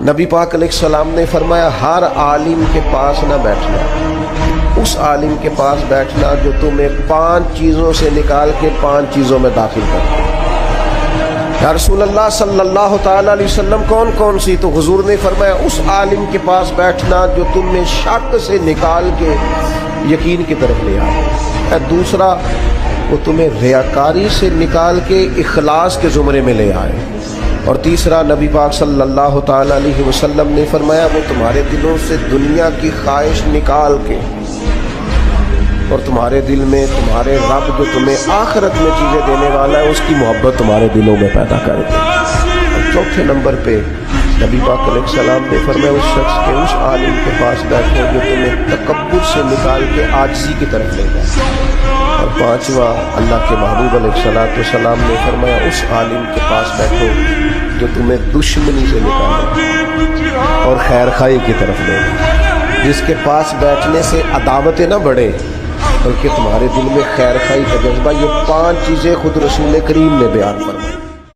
نبی پاک علیہ السلام نے فرمایا ہر عالم کے پاس نہ بیٹھنا، اس عالم کے پاس بیٹھنا جو تمہیں 5 چیزوں سے نکال کے 5 چیزوں میں داخل کر۔ یا رسول اللہ صلی اللہ تعالیٰ علیہ وسلم کون کون سی؟ تو حضور نے فرمایا اس عالم کے پاس بیٹھنا جو تمہیں شک سے نکال کے یقین کی طرف لے آئے، دوسرا وہ تمہیں ریاکاری سے نکال کے اخلاص کے زمرے میں لے آئے، اور تیسرا نبی پاک صلی اللہ تعالیٰ علیہ وسلم نے فرمایا وہ تمہارے دلوں سے دنیا کی خواہش نکال کے اور تمہارے دل میں تمہارے رب جو تمہیں آخرت میں چیزیں دینے والا ہے اس کی محبت تمہارے دلوں میں پیدا کر دے۔ اور چوتھے نمبر پہ نبی پاک علیہ السلام نے فرمایا اس شخص کے اس عالم کے پاس بیٹھو جو تمہیں تکبر سے نکال کے عاجزی کی طرف لے جائے، اور پانچواں اللہ کے محبوب علیہ السلام نے فرمایا اس عالم کے پاس بیٹھو جو تمہیں دشمنی سے نکالے اور خیر خواہی کی طرف لے جائے، جس کے پاس بیٹھنے سے عداوتیں نہ بڑھے بلکہ تمہارے دل میں خیر خواہی کا جذبہ۔ یہ 5 چیزیں خود رسول کریم نے بیان فرمائی۔